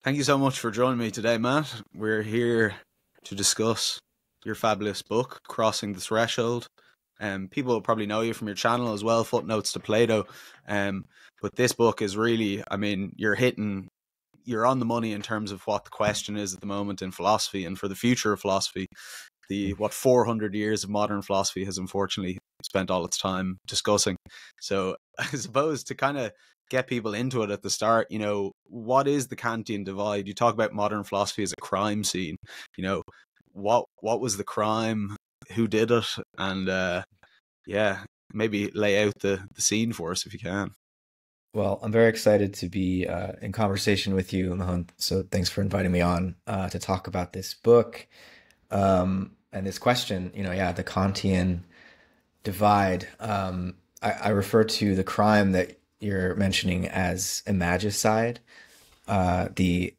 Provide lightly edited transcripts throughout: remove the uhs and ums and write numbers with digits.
Thank you so much for joining me today, Matt. We're here to discuss your fabulous book, Crossing the Threshold. People will probably know you from your channel as well, Footnotes to Plato. But this book is really, I mean, you're on the money in terms of what the question is at the moment in philosophy and for the future of philosophy. What 400 years of modern philosophy has unfortunately spent all its time discussing. So I suppose to kind of get people into it at the start, what is the Kantian divide? You talk about modern philosophy as a crime scene. What was the crime? Who did it? And maybe lay out the scene for us if you can. Well, I'm very excited to be in conversation with you, Mahon. So thanks for inviting me on to talk about this book and this question. The Kantian divide. I refer to the crime that you're mentioning as imagicide. The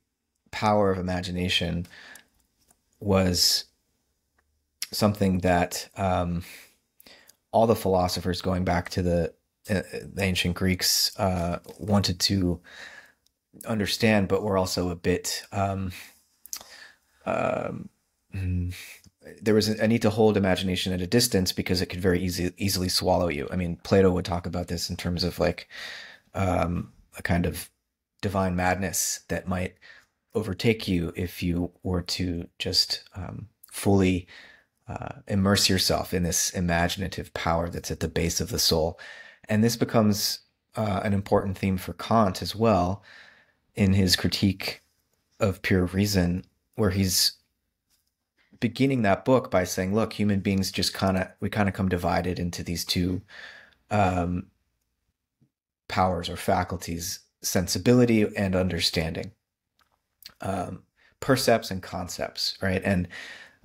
power of imagination was something that all the philosophers going back to the ancient Greeks wanted to understand, but were also a bit there was a need to hold imagination at a distance because it could very easily swallow you. I mean, Plato would talk about this in terms of like a kind of divine madness that might overtake you if you were to just fully immerse yourself in this imaginative power that's at the base of the soul. And this becomes an important theme for Kant as well in his critique of pure reason, where he's beginning that book by saying, look, human beings just we come divided into these two powers or faculties, sensibility and understanding, percepts and concepts, right? And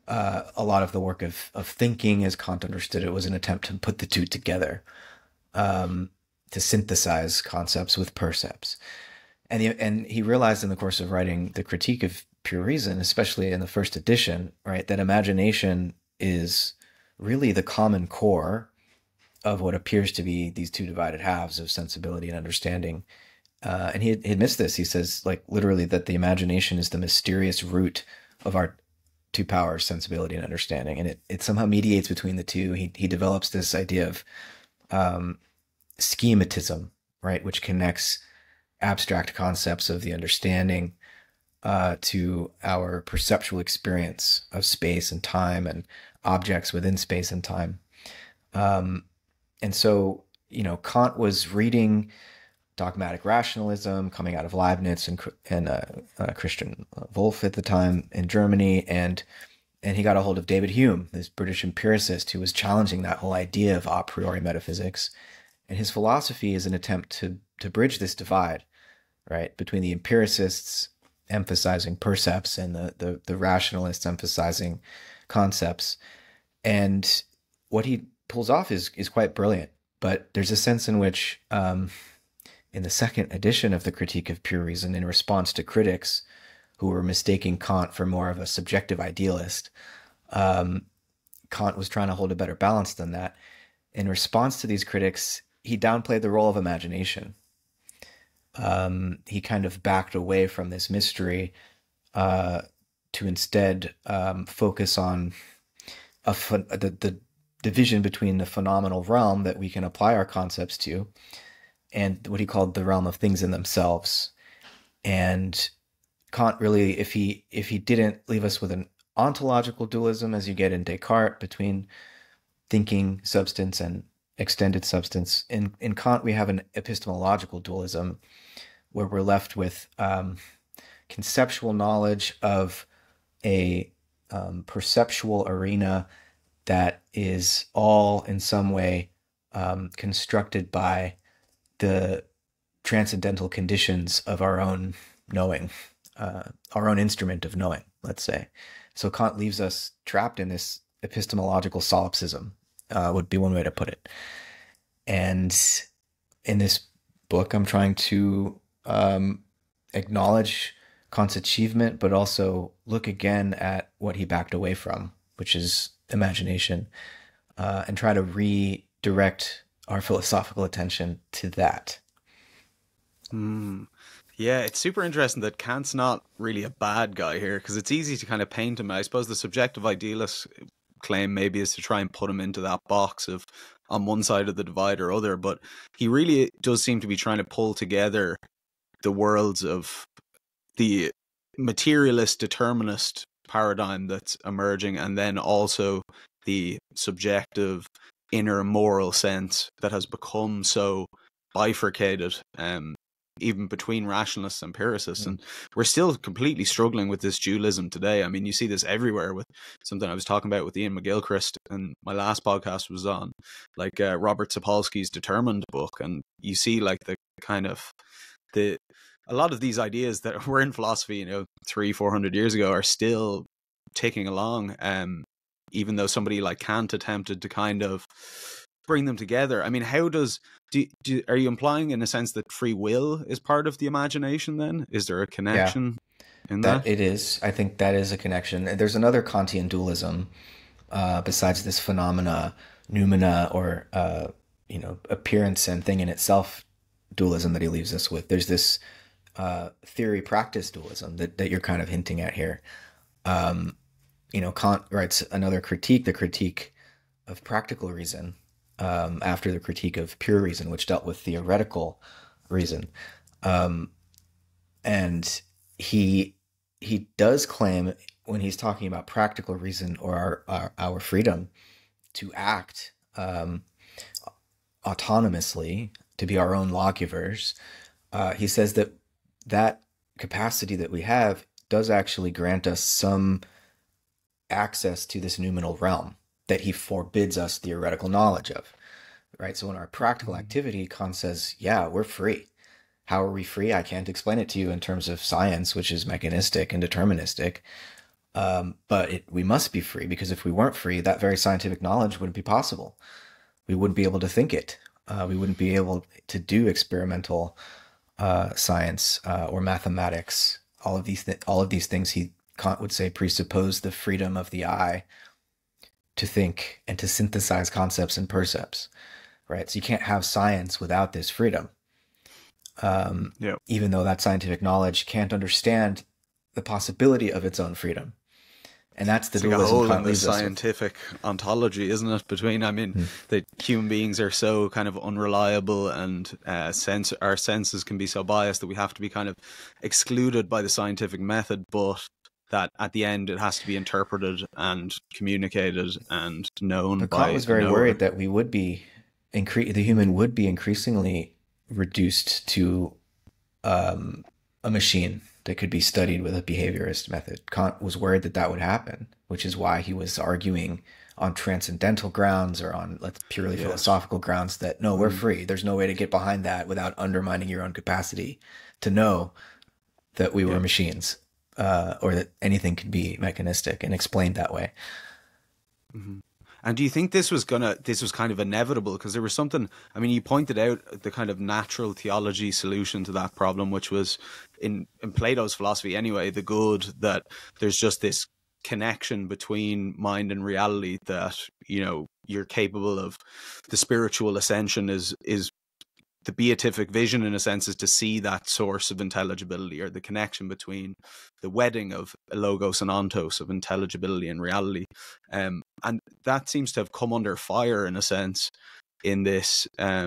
a lot of the work of thinking, as Kant understood it, was an attempt to put the two together, to synthesize concepts with percepts. And he realized in the course of writing the Critique of Pure Reason, especially in the first edition, right, that imagination is really the common core of what appears to be these two divided halves of sensibility and understanding. And he admits this. He says, like, literally, that the imagination is the mysterious root of our two powers, sensibility and understanding. And it somehow mediates between the two. He develops this idea of schematism, right, which connects abstract concepts of the understanding to our perceptual experience of space and time and objects within space and time. And so, Kant was reading dogmatic rationalism coming out of Leibniz and Christian Wolff at the time in Germany. And he got a hold of David Hume, this British empiricist who was challenging that whole idea of a priori metaphysics. And his philosophy is an attempt to bridge this divide, right, between the empiricists emphasizing percepts and the rationalists emphasizing concepts. And what he pulls off is quite brilliant. But there's a sense in which, in the second edition of the Critique of Pure Reason, in response to critics who were mistaking Kant for more of a subjective idealist, Kant was trying to hold a better balance than that. In response to these critics, he downplayed the role of imagination. He kind of backed away from this mystery to instead focus on the division between the phenomenal realm that we can apply our concepts to and what he called the realm of things in themselves. And Kant really, if he didn't leave us with an ontological dualism, as you get in Descartes, between thinking substance and extended substance, in Kant we have an epistemological dualism where we're left with conceptual knowledge of a perceptual arena that is all in some way constructed by the transcendental conditions of our own knowing, our own instrument of knowing, let's say. So Kant leaves us trapped in this epistemological solipsism, would be one way to put it. And in this book, I'm trying to acknowledge Kant's achievement, but also look again at what he backed away from, which is imagination, and try to redirect our philosophical attention to that. Yeah, it's super interesting that Kant's not really a bad guy here, because it's easy to kind of paint him. I suppose the subjective idealist claim maybe is to try and put him into that box of on one side of the divide or other, but he really does seem to be trying to pull together the worlds of the materialist determinist paradigm that's emerging, and then also the subjective inner moral sense that has become so bifurcated, even between rationalists and empiricists. And we're still completely struggling with this dualism today. I mean, you see this everywhere, with something I was talking about with Ian McGilchrist, and my last podcast was on like Robert Sapolsky's Determined book, and you see like the kind of the a lot of these ideas that were in philosophy, 300-400 years ago, are still ticking along, even though somebody like Kant attempted to kind of bring them together. I mean, how does are you implying in a sense that free will is part of the imagination then? Is there a connection in that? It is. I think that is a connection. There's another Kantian dualism besides this phenomena, noumena, or appearance and thing in itself dualism that he leaves us with. There's this theory practice dualism that you're kind of hinting at here. Kant writes another critique, the critique of practical reason, after the critique of pure reason, which dealt with theoretical reason. And he does claim, when he's talking about practical reason or our freedom to act autonomously, to be our own lawgivers, he says that capacity that we have does actually grant us some access to this noumenal realm that he forbids us theoretical knowledge of, right? So in our practical activity, Kant says, yeah, we're free. How are we free? I can't explain it to you in terms of science, which is mechanistic and deterministic, but we must be free, because if we weren't free, that very scientific knowledge wouldn't be possible. We wouldn't be able to think it. We wouldn't be able to do experimental science or mathematics. All of these things, Kant would say, presuppose the freedom of the I to think and to synthesize concepts and percepts, right? So you can't have science without this freedom. Even though that scientific knowledge can't understand the possibility of its own freedom. And that's the dualism Kant leaves us with. Scientific ontology, isn't it? Between, that human beings are so kind of unreliable, and our senses can be so biased that we have to be kind of excluded by the scientific method, but that at the end it has to be interpreted and communicated and known. But Kant was very worried that we would be the human would be increasingly reduced to a machine that could be studied with a behaviorist method. Kant was worried that would happen, which is why he was arguing on transcendental grounds or on purely philosophical grounds that, no, we're free. There's no way to get behind that without undermining your own capacity to know that we were machines, or that anything could be mechanistic and explained that way. Mm-hmm. And do you think this was kind of inevitable? Because there was something, you pointed out the kind of natural theology solution to that problem, which was in Plato's philosophy anyway, the good, that there's just this connection between mind and reality, that, you're capable of, the spiritual ascension is the beatific vision, in a sense, is to see that source of intelligibility, or the connection between the wedding of logos and ontos, of intelligibility and reality. And that seems to have come under fire, in a sense, in this. I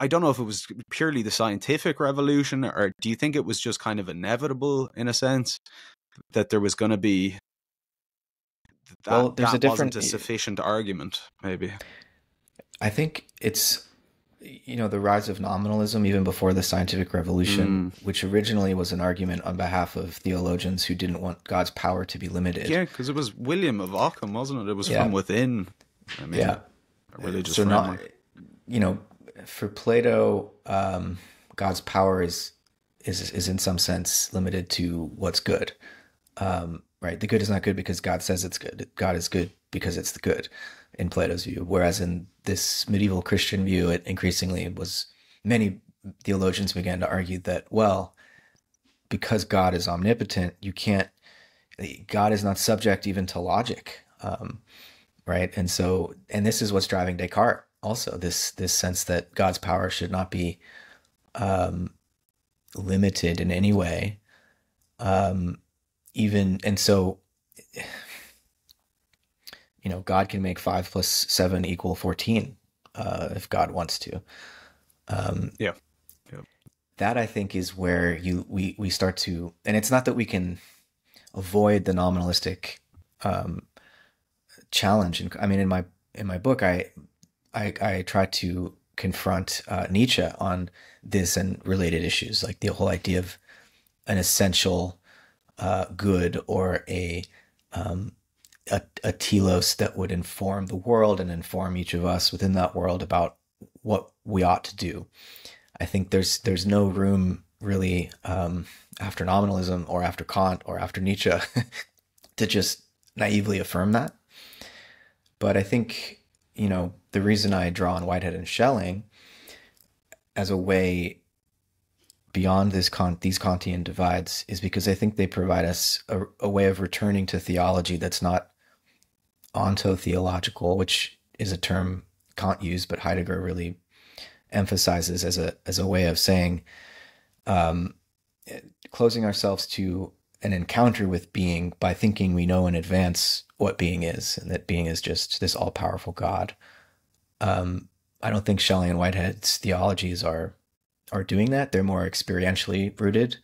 don't know if it was purely the scientific revolution, or do you think it was just kind of inevitable, in a sense, that there was going to be that wasn't a sufficient argument, maybe? I think it's, the rise of nominalism, even before the scientific revolution, which originally was an argument on behalf of theologians who didn't want God's power to be limited. Yeah, because it was William of Ockham, wasn't it? It was from within. A religious framework. For Plato, God's power is in some sense limited to what's good. Right? The good is not good because God says it's good. God is good because it's the good, in Plato's view. Whereas in this medieval Christian view, it increasingly was, many theologians began to argue that, well, because God is omnipotent, God is not subject even to logic. Right? And this is what's driving Descartes also, this sense that God's power should not be limited in any way. And so, God can make 5 plus 7 equal 14, if God wants to. Yeah. Yeah. That, I think, is where we start to, and it's not that we can avoid the nominalistic challenge. And I mean, in my book, I try to confront Nietzsche on this and related issues, like the whole idea of an essential good, or a telos that would inform the world and inform each of us within that world about what we ought to do. I think there's no room really after nominalism or after Kant or after Nietzsche to just naively affirm that. But I think, the reason I draw on Whitehead and Schelling as a way beyond these Kantian divides is because I think they provide us a way of returning to theology that's not onto-theological, which is a term Kant used, but Heidegger really emphasizes as a way of saying, closing ourselves to an encounter with being by thinking we know in advance what being is, and that being is just this all-powerful God. I don't think Schelling and Whitehead's theologies are doing that. They're more experientially rooted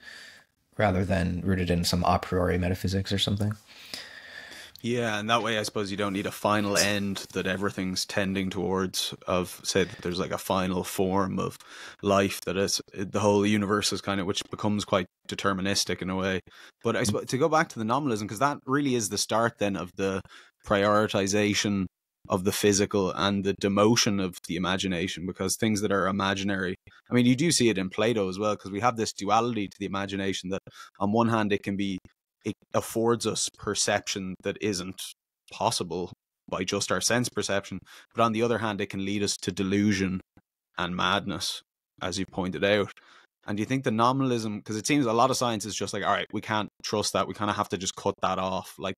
rather than rooted in some a priori metaphysics or something. Yeah, and that way I suppose you don't need a final end that everything's tending towards, of, say, that there's like a final form of life that is, the whole universe is kind of, which becomes quite deterministic in a way. But I suppose to go back to the nominalism, because that really is the start then of the prioritization of the physical and the demotion of the imagination, because things that are imaginary, I mean, you do see it in Plato as well, because we have this duality to the imagination that on one hand it affords us perception that isn't possible by just our sense perception, but on the other hand, it can lead us to delusion and madness, as you pointed out. And do you think the nominalism, because it seems a lot of science is just like, all right, we can't trust that, we kind of have to just cut that off, like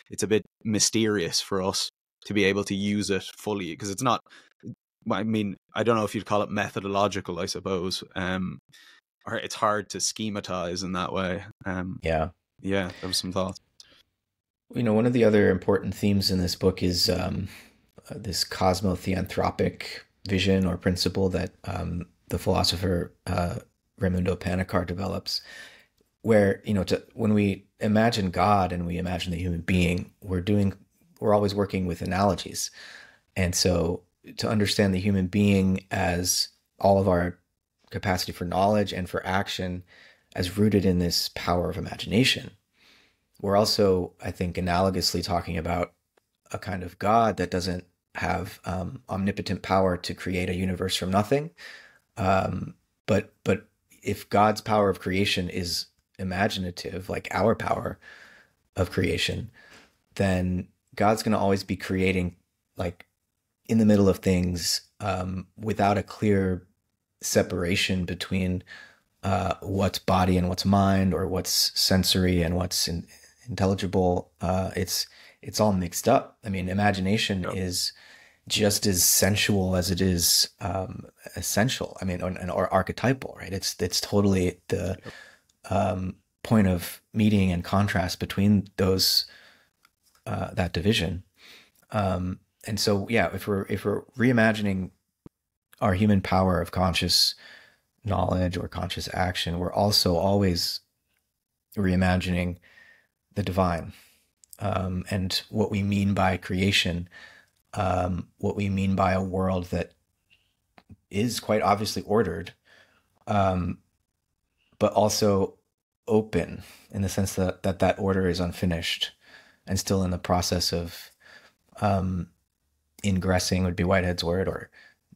it's a bit mysterious for us to be able to use it fully, because it's not, I mean, I don't know if you'd call it methodological, I suppose, or it's hard to schematize in that way. Yeah, there was some thoughts. One of the other important themes in this book is this cosmotheanthropic vision or principle that the philosopher Raimundo Panikkar develops, where when we imagine God and we imagine the human being, we're always working with analogies, and so to understand the human being as all of our capacity for knowledge and for action as rooted in this power of imagination. We're also, I think, analogously talking about a kind of God that doesn't have omnipotent power to create a universe from nothing. But if God's power of creation is imaginative, like our power of creation, then God's going to always be creating, like, in the middle of things, without a clear separation between what's body and what's mind, or what's sensory and what's intelligible. It's all mixed up. I mean, imagination is just as sensual as it is essential. I mean, or archetypal, right? It's totally the point of meeting and contrast between those that division. And so, yeah, if we're reimagining our human power of conscious knowledge or conscious action, we're also always reimagining the divine, and what we mean by creation, what we mean by a world that is quite obviously ordered, but also open, in the sense that order is unfinished and still in the process of ingressing, would be Whitehead's word, or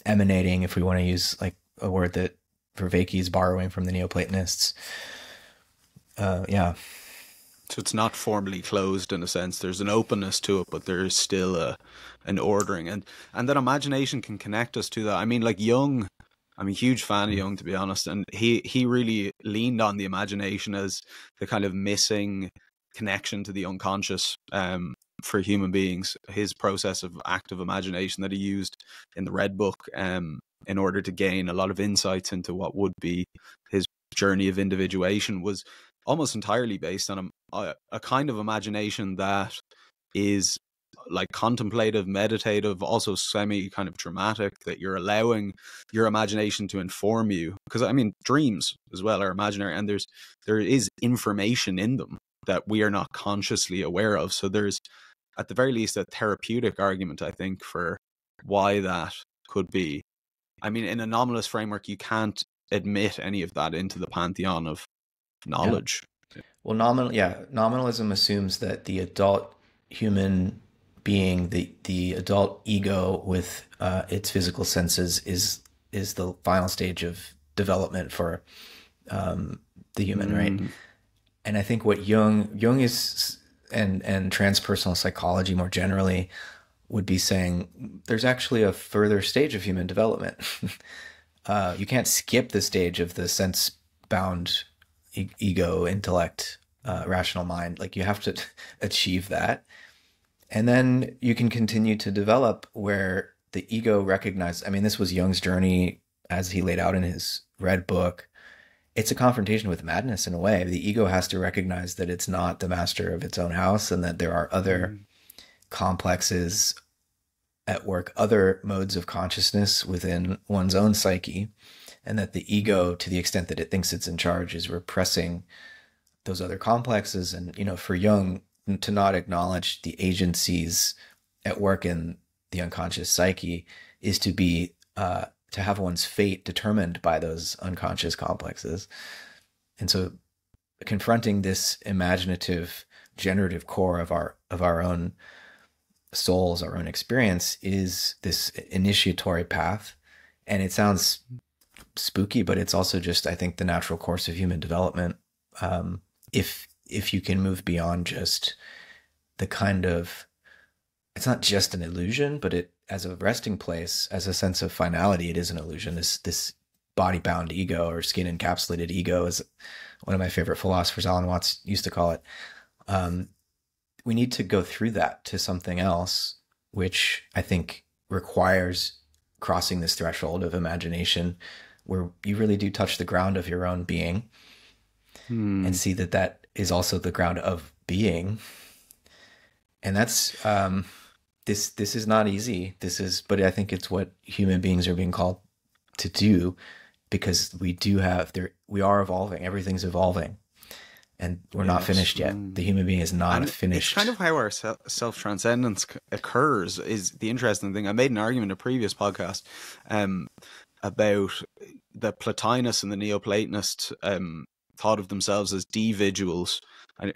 emanating, if we want to use like a word that Vervaeke is borrowing from the Neoplatonists. Yeah. So it's not formally closed in a sense. There's an openness to it, but there is still an ordering, and that imagination can connect us to that. I mean, like Jung, I'm a huge fan of Jung, to be honest, and he really leaned on the imagination as the kind of missing connection to the unconscious for human beings. His process of active imagination that he used in the Red Book in order to gain a lot of insights into what would be his journey of individuation was almost entirely based on a kind of imagination that is like contemplative, meditative, also semi kind of dramatic, that you're allowing your imagination to inform you. Because I mean, dreams as well are imaginary, and there is information in them that we are not consciously aware of. So there's at the very least a therapeutic argument, I think, for why that could be. I mean, in a nominalist framework, you can't admit any of that into the pantheon of knowledge. Well, nominalism assumes that the adult human being, the adult ego with its physical senses, is the final stage of development for the human, right? And I think what Jung is, and transpersonal psychology more generally, would be saying there's actually a further stage of human development. You can't skip the stage of the sense-bound ego, intellect, rational mind. Like, you have to achieve that. And then you can continue to develop where the ego recognizes, I mean, this was Jung's journey as he laid out in his Red Book. It's a confrontation with madness in a way. The ego has to recognize that it's not the master of its own house, and that there are other complexes at work, other modes of consciousness within one's own psyche, and that the ego, to the extent that it thinks it's in charge, is repressing those other complexes. And, you know, for Jung, to not acknowledge the agencies at work in the unconscious psyche is to be to have one's fate determined by those unconscious complexes. And so confronting this imaginative, generative core of our own souls, our own experience, is this initiatory path. And it sounds spooky, but it's also just, I think, the natural course of human development. If you can move beyond just the kind of, it's not just an illusion, but it, as a resting place, as a sense of finality, it is an illusion. This body-bound ego, or skin-encapsulated ego, is one of my favorite philosophers, Alan Watts, used to call it. We need to go through that to something else, which I think requires crossing this threshold of imagination, where you really do touch the ground of your own being and see that that is also the ground of being. And that's, this is not easy. But I think it's what human beings are being called to do, because we are evolving. Everything's evolving, and we're not finished yet. The human being is not finished. It's kind of how our self-transcendence occurs, is the interesting thing. I made an argument in a previous podcast about the Plotinus and the Neoplatonists thought of themselves as individuals.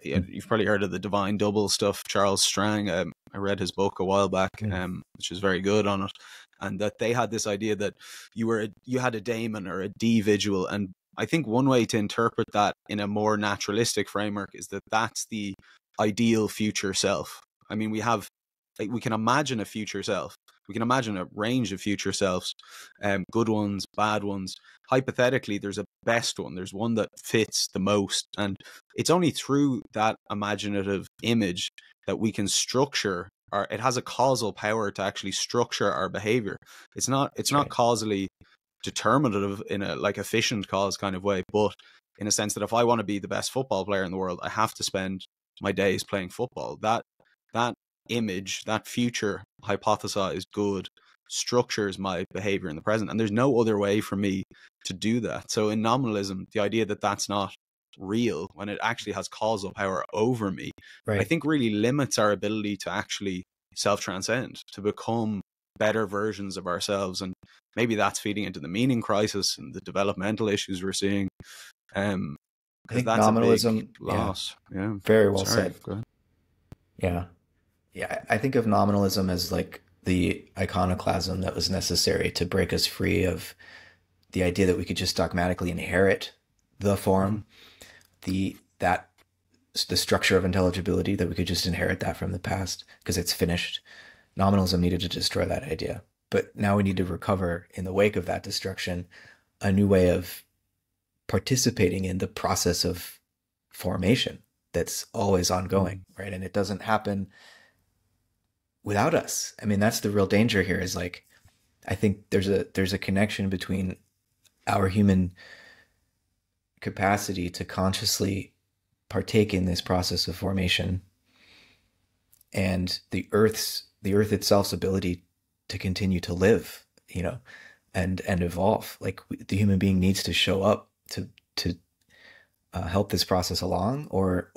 You've probably heard of the divine double stuff. Charles Strang, I read his book a while back, which is very good on it, and that they had this idea that you had a daemon or a individual. And I think one way to interpret that in a more naturalistic framework is that that's the ideal future self. I mean, we can imagine a future self. We can imagine a range of future selves, good ones, bad ones. Hypothetically, there's a best one. There's one that fits the most. And it's only through that imaginative image that we can structure it has a causal power to actually structure our behavior. It's not causally determinative in a like efficient cause kind of way, but in a sense that if I want to be the best football player in the world, I have to spend my days playing football. That image, that future hypothesized good, structures my behavior in the present, and there's no other way for me to do that. So in nominalism, the idea that that's not real when it actually has causal power over me, I think really limits our ability to actually self-transcend, to become better versions of ourselves. And maybe that's feeding into the meaning crisis and the developmental issues we're seeing. I think that's nominalism, a big loss. Yeah. Very well said. Yeah. I think of nominalism as like the iconoclasm that was necessary to break us free of the idea that we could just dogmatically inherit the form, the structure of intelligibility, that we could just inherit that from the past because it's finished. Nominalism needed to destroy that idea. But now we need to recover, in the wake of that destruction, a new way of participating in the process of formation that's always ongoing, right? And it doesn't happen without us. I mean, that's the real danger here, is like, I think there's a connection between our human capacity to consciously partake in this process of formation, and the earth itself's ability to continue to live, and evolve. Like, the human being needs to show up to help this process along, or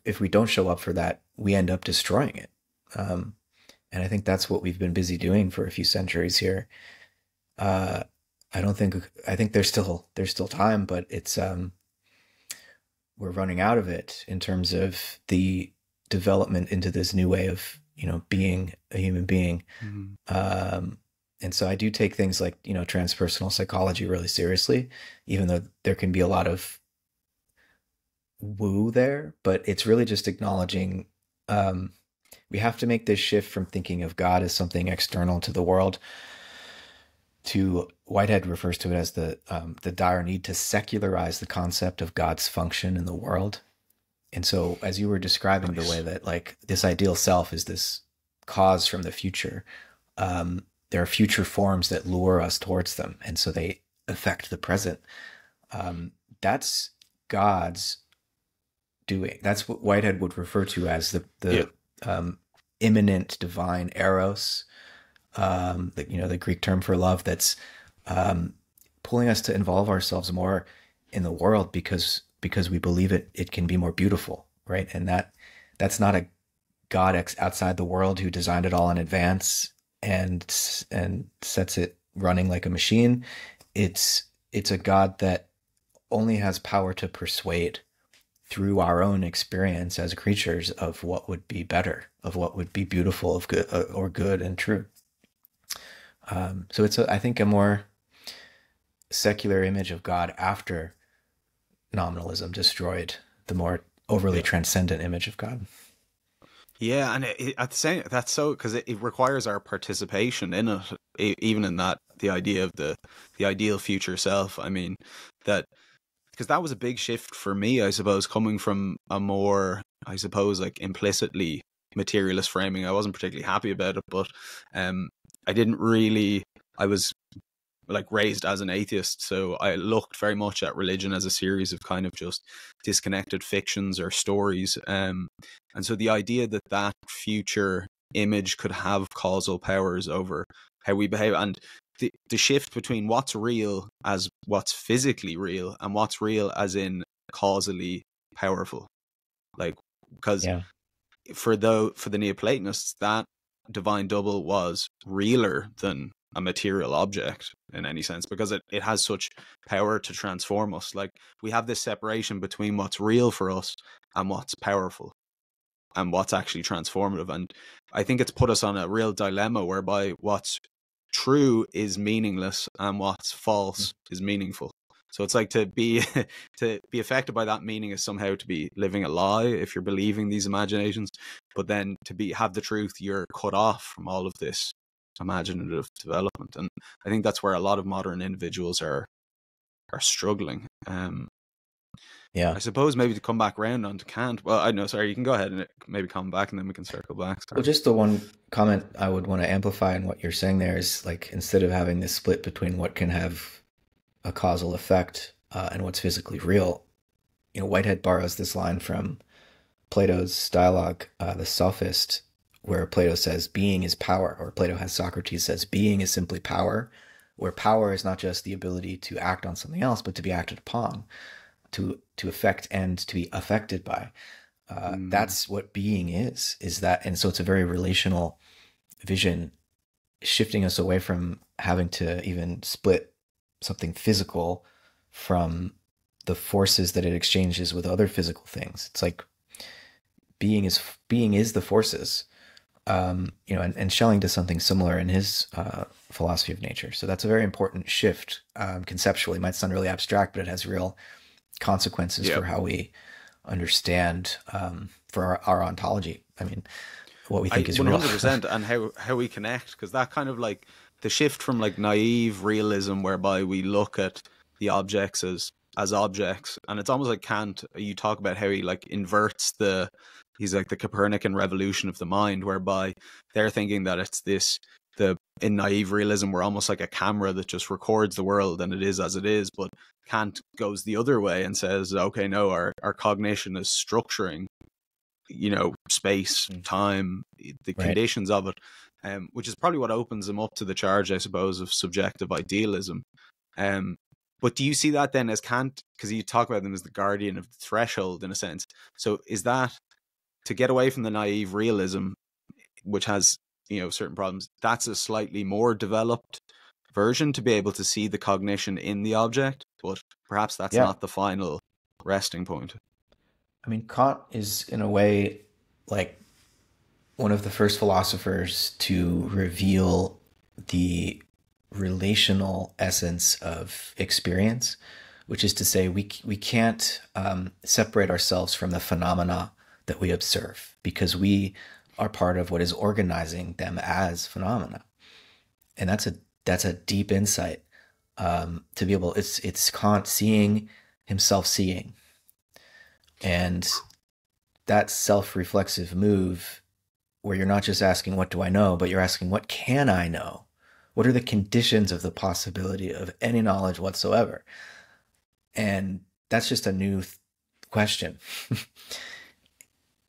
if we don't show up for that, we end up destroying it. And I think that's what we've been busy doing for a few centuries here. I think there's still time, but it's we're running out of it in terms of the development into this new way of being a human being. And so I do take things like transpersonal psychology really seriously, even though there can be a lot of woo there. But it's really just acknowledging we have to make this shift from thinking of God as something external to the world to, Whitehead refers to it as the dire need to secularize the concept of God's function in the world. And so, as you were describing the way that, like, this ideal self is this cause from the future, there are future forms that lure us towards them, and so they affect the present. That's God's doing. That's what Whitehead would refer to as the immanent divine eros, the Greek term for love, that's pulling us to involve ourselves more in the world because we believe it can be more beautiful, right? And that's not a God outside the world who designed it all in advance and sets it running like a machine. It's a God that only has power to persuade through our own experience as creatures of what would be better, of what would be beautiful, of good or good and true. So it's I think a more secular image of God after nominalism destroyed the more overly transcendent image of God. Yeah, and at the same, that's so, because it requires our participation in it, even in that, the idea of the ideal future self. I mean, that, because that was a big shift for me, I suppose, coming from a more, I suppose, like, implicitly materialist framing. I wasn't particularly happy about it, but I was like raised as an atheist, so I looked very much at religion as a series of kind of just disconnected fictions or stories, and so the idea that future image could have causal powers over how we behave, and the shift between what's real as what's physically real and what's real as in causally powerful, like, because for the Neoplatonists, that divine double was realer than a material object in any sense, because it has such power to transform us. Like, we have this separation between what's real for us and what's powerful and what's actually transformative. And I think it's put us on a real dilemma whereby what's true is meaningless and what's false is meaningful. So it's like to be affected by that meaning is somehow to be living a lie if you're believing these imaginations, but then to have the truth, you're cut off from all of this imaginative development. And I think that's where a lot of modern individuals are struggling. I suppose maybe to come back around onto Kant. Well, I know, sorry, you can go ahead and maybe come back and then we can circle back. Sorry. Well, just the one comment I would want to amplify in what you're saying there is, like, instead of having this split between what can have a causal effect and what's physically real, Whitehead borrows this line from Plato's dialogue, The Sophist, where Plato says being is power, or Plato has Socrates says being is simply power, where power is not just the ability to act on something else, but to be acted upon, to affect and to be affected by. That's what being is that. And so it's a very relational vision, shifting us away from having to even split something physical from the forces that it exchanges with other physical things. It's like being is the forces. And Schelling does something similar in his philosophy of nature. So that's a very important shift conceptually. It might sound really abstract, but it has real consequences for how we understand for our ontology. I mean, what we think is 100%, real. and how we connect, because that kind of, like, the shift from, like, naive realism whereby we look at the objects as objects, and it's almost like Kant, you talk about how he, like, inverts he's like the Copernican revolution of the mind, whereby they're thinking that it's this in naive realism, we're almost like a camera that just records the world and it is as it is. But Kant goes the other way and says, okay, no, our cognition is structuring, space, time, the conditions of it, which is probably what opens him up to the charge, I suppose, of subjective idealism. But do you see that then as Kant, because you talk about them as the guardian of the threshold in a sense. So is that to get away from the naive realism, which has, certain problems, that's a slightly more developed version to be able to see the cognition in the object, but perhaps that's not the final resting point? I mean, Kant is in a way like one of the first philosophers to reveal the relational essence of experience, which is to say we can't separate ourselves from the phenomena that we observe, because we are part of what is organizing them as phenomena. And that's a deep insight, to be able, it's Kant seeing himself seeing. And that self-reflexive move where you're not just asking, what do I know? But you're asking, what can I know? What are the conditions of the possibility of any knowledge whatsoever? And that's just a new question.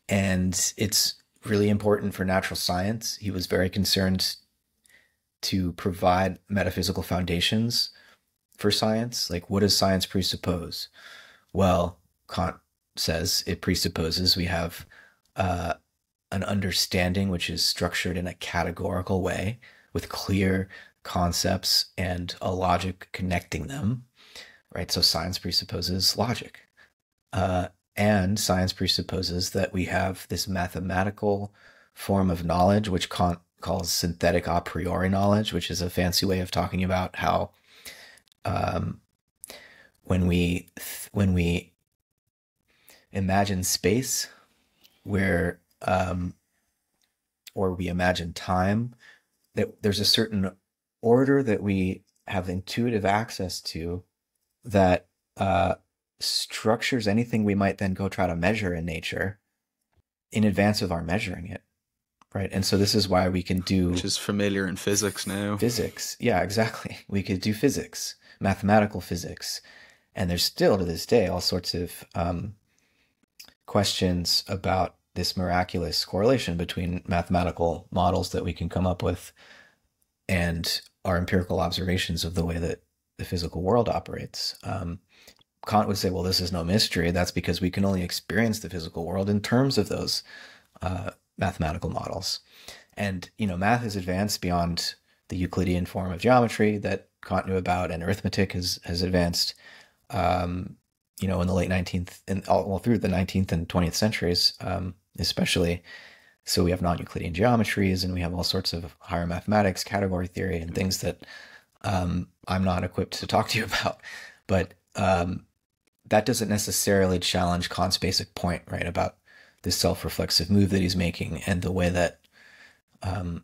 And it's really important for natural science. He was very concerned to provide metaphysical foundations for science. Like, what does science presuppose? Well, Kant says it presupposes we have an understanding which is structured in a categorical way with clear concepts and a logic connecting them, right? So science presupposes logic. And science presupposes that we have this mathematical form of knowledge, which Kant calls synthetic a priori knowledge, which is a fancy way of talking about how when we imagine space, where or we imagine time, that there's a certain order that we have intuitive access to that structures anything we might then go try to measure in nature in advance of our measuring it, right? And so this is why we can do... Which is familiar in physics now. Physics, yeah, exactly. We could do physics, mathematical physics, and there's still to this day all sorts of questions about this miraculous correlation between mathematical models that we can come up with and our empirical observations of the way that the physical world operates. Kant would say, well, this is no mystery. That's because we can only experience the physical world in terms of those mathematical models. And, math has advanced beyond the Euclidean form of geometry that Kant knew about, and arithmetic has advanced, in the late 19th and through the 19th and 20th centuries, especially. So we have non-Euclidean geometries, and we have all sorts of higher mathematics, category theory, and things that I'm not equipped to talk to you about. But that doesn't necessarily challenge Kant's basic point, right, about this self-reflexive move that he's making and the way that the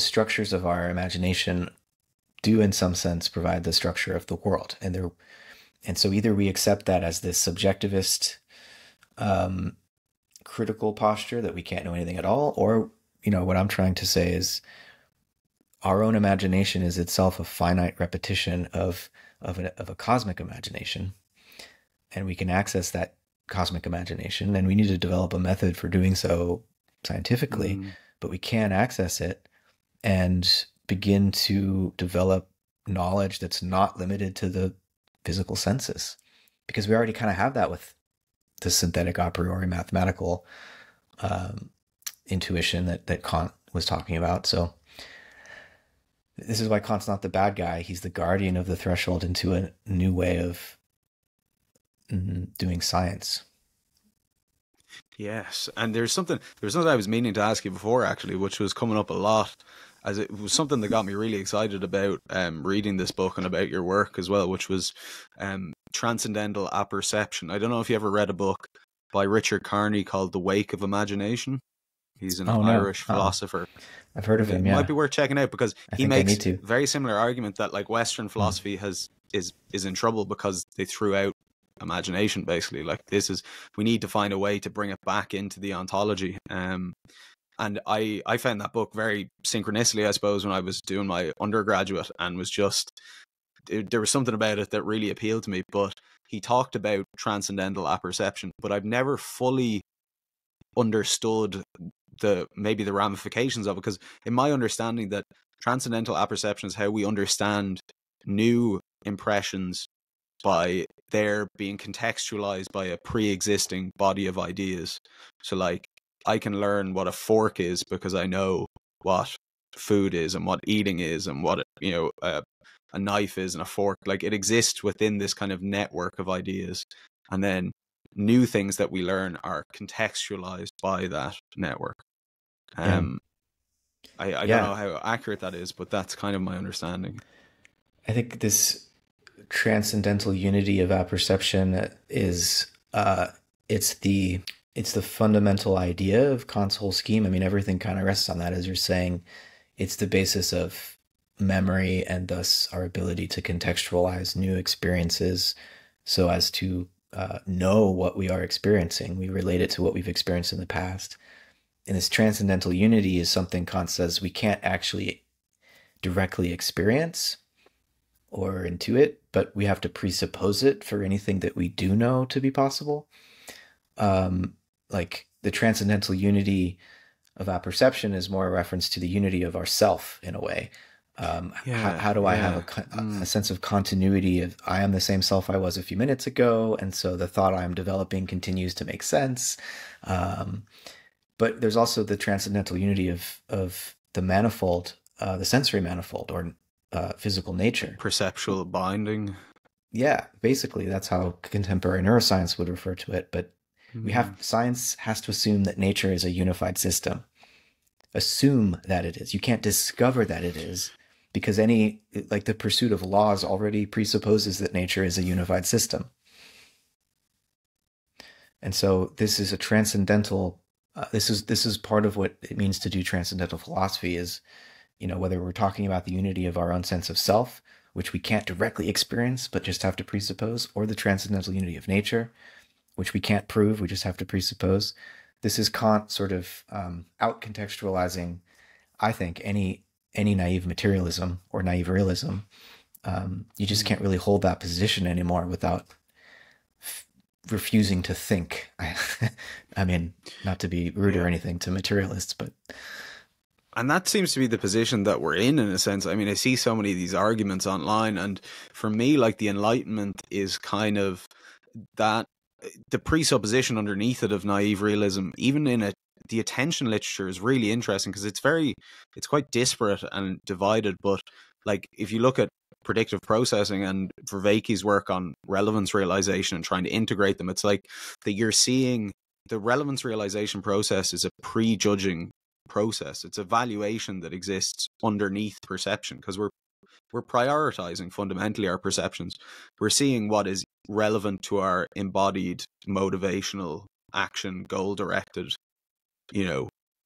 structures of our imagination do, in some sense, provide the structure of the world. And so either we accept that as this subjectivist critical posture that we can't know anything at all, or, what I'm trying to say is our own imagination is itself a finite repetition of a cosmic imagination, and we can access that cosmic imagination, and we need to develop a method for doing so scientifically, but we can access it and begin to develop knowledge that's not limited to the physical senses, because we already kind of have that with the synthetic a priori mathematical intuition that Kant was talking about. So this is why Kant's not the bad guy. He's the guardian of the threshold into a new way of doing science. Yes, and there's something I was meaning to ask you before, actually, which was coming up a lot, as it was something that got me really excited about reading this book and about your work as well, which was Transcendental Apperception. I don't know if you ever read a book by Richard Carney called The Wake of Imagination. He's an Irish philosopher. I've heard of him, yeah. It might be worth checking out, because he makes a very similar argument that, like, Western philosophy is in trouble because they threw out imagination, basically. Like, we need to find a way to bring it back into the ontology. And I found that book very synchronistically, I suppose, when I was doing my undergraduate, and was just, there was something about it that really appealed to me. But he talked about transcendental apperception, but I've never fully understood maybe the ramifications of it, because in my understanding that transcendental apperception is how we understand new impressions by their being contextualized by a pre-existing body of ideas. So like, I can learn what a fork is because I know what food is and what eating is and what a knife is and a fork. Like, it exists within this kind of network of ideas, and then new things that we learn are contextualized by that network. I don't know how accurate that is, but that's kind of my understanding. I think this transcendental unity of apperception is it's the fundamental idea of Kant's whole scheme. I mean, everything kind of rests on that, as you're saying. It's the basis of memory, and thus our ability to contextualize new experiences so as to know what we are experiencing. We relate it to what we've experienced in the past. And this transcendental unity is something Kant says we can't actually directly experience or intuit, but we have to presuppose it for anything that we do know to be possible. Like the transcendental unity of apperception is more a reference to the unity of ourself in a way. How do I have a sense of continuity of I am the same self I was a few minutes ago, and so the thought I'm developing continues to make sense. But there's also the transcendental unity of the manifold, the sensory manifold, or physical nature. Perceptual binding. Yeah, basically that's how contemporary neuroscience would refer to it. But science has to assume that nature is a unified system. Assume that it is. You can't discover that it is, because the pursuit of laws already presupposes that nature is a unified system. And so this is a transcendental, this is part of what it means to do transcendental philosophy is, whether we're talking about the unity of our own sense of self, which we can't directly experience, but just have to presuppose, or the transcendental unity of nature, which we can't prove, we just have to presuppose. This is Kant sort of out-contextualizing, I think, any naive materialism or naive realism. You just can't really hold that position anymore without refusing to think. I mean, not to be rude or anything to materialists, but... And that seems to be the position that we're in a sense. I mean, I see so many of these arguments online, and for me, like, the Enlightenment is kind of that, the presupposition underneath it of naive realism, even in the attention literature, is really interesting because it's quite disparate and divided. But like, if you look at predictive processing and Vervaeke's work on relevance realization and trying to integrate them, it's like that you're seeing the relevance realization process is a prejudging process. It's a valuation that exists underneath perception, because we're prioritizing fundamentally our perceptions. We're seeing what is relevant to our embodied motivational action, goal-directed,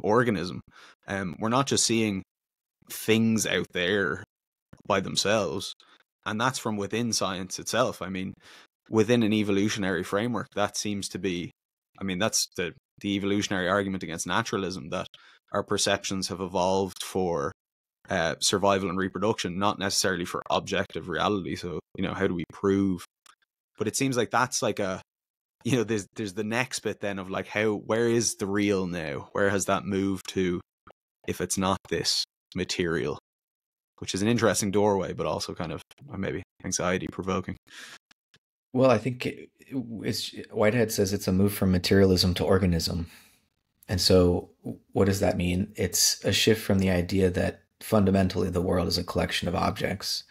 organism. We're not just seeing things out there by themselves, and that's from within science itself. I mean, within an evolutionary framework, that seems to be, that's the evolutionary argument against naturalism, that our perceptions have evolved for survival and reproduction, not necessarily for objective reality. So, how do we prove? But it seems like that's like there's the next bit then of like, where is the real now? Where has that moved to if it's not this material? Which is an interesting doorway, but also kind of maybe anxiety provoking. Well, I think Whitehead says it's a move from materialism to organism. And so what does that mean? It's a shift from the idea that fundamentally the world is a collection of objects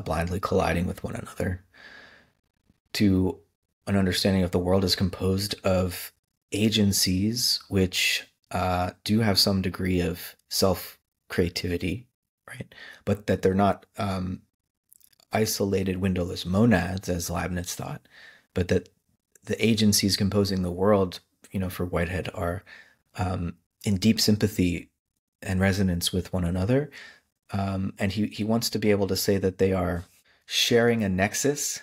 blindly colliding with one another, to an understanding of the world as composed of agencies which do have some degree of self-creativity, right? But that they're not isolated windowless monads, as Leibniz thought, but that the agencies composing the world, for Whitehead, are in deep sympathy and resonance with one another. And he wants to be able to say that they are sharing a nexus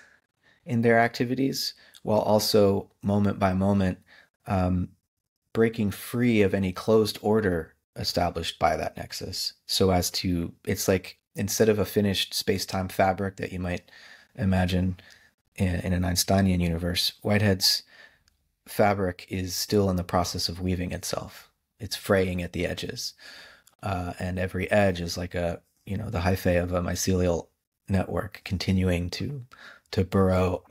in their activities, while also moment by moment breaking free of any closed order established by that nexus. So as to, it's like, instead of a finished space-time fabric that you might imagine in an Einsteinian universe, Whitehead's fabric is still in the process of weaving itself. It's fraying at the edges. And every edge is like the hyphae of a mycelial network continuing to burrow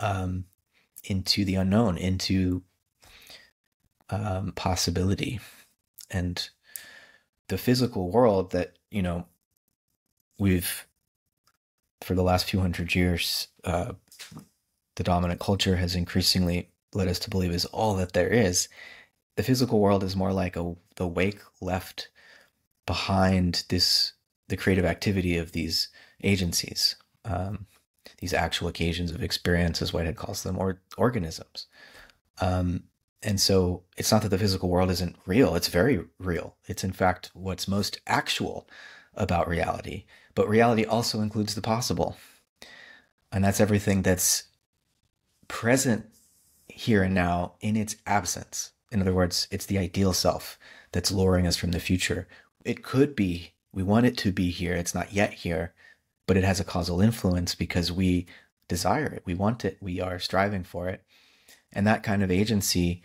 into the unknown, into possibility. And the physical world that, we've, for the last few hundred years, the dominant culture has increasingly led us to believe is all that there is. The physical world is more like the wake left behind the creative activity of these agencies, these actual occasions of experience, as Whitehead calls them, or organisms. And so it's not that the physical world isn't real. It's very real. It's in fact what's most actual about reality. But reality also includes the possible. And that's everything that's present here and now in its absence. In other words, it's the ideal self that's luring us from the future. It could be, we want it to be here. It's not yet here, but it has a causal influence because we desire it. We want it. We are striving for it. And that kind of agency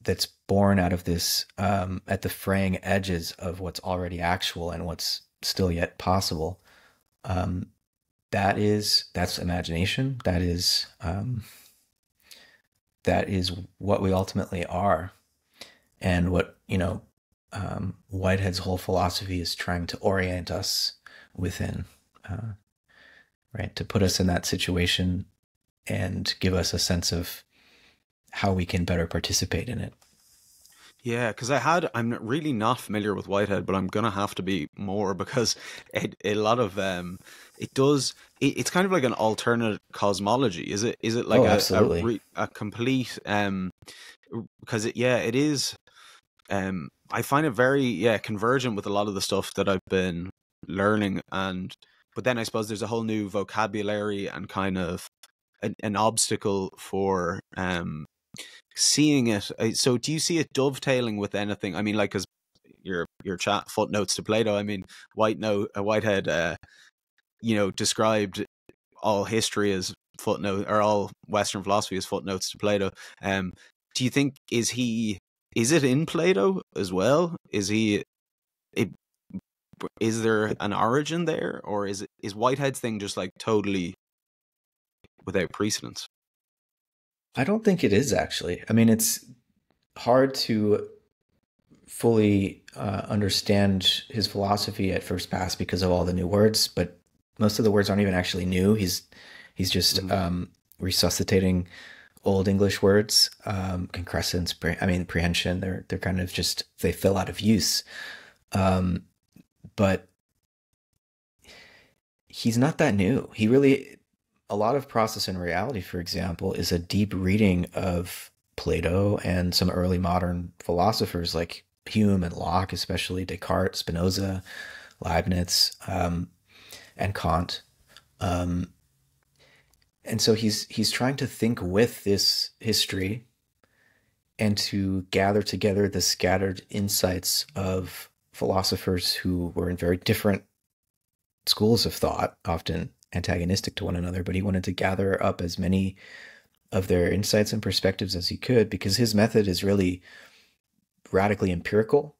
that's born out of this, at the fraying edges of what's already actual and what's still yet possible, that's imagination. That is what we ultimately are, and what Whitehead's whole philosophy is trying to orient us within, right? To put us in that situation and give us a sense of how we can better participate in it. Yeah, because I'm really not familiar with Whitehead, but I'm gonna have to be more, because a lot of it's kind of like an alternate cosmology. Is it like a complete because it is I find it very convergent with a lot of the stuff that I've been learning, but then I suppose there's a whole new vocabulary and kind of an obstacle for seeing it. So do you see it dovetailing with anything? I mean, like, because your chat footnotes to Plato, I mean, Whitehead described all history as footnote, or all Western philosophy as footnotes to Plato. Do you think is it in Plato as well? Is there an origin there, or is Whitehead's thing just like totally without precedence? I don't think it is, actually. I mean, it's hard to fully understand his philosophy at first pass because of all the new words, but most of the words aren't even actually new. He's just resuscitating old English words, concrescence, prehension. They're kind of just, they fell out of use. But he's not that new. A lot of Process and Reality, for example, is a deep reading of Plato and some early modern philosophers like Hume and Locke, especially Descartes, Spinoza, Leibniz, and Kant. And so he's trying to think with this history and to gather together the scattered insights of philosophers who were in very different schools of thought, often antagonistic to one another, but he wanted to gather up as many of their insights and perspectives as he could, because his method is really radically empirical,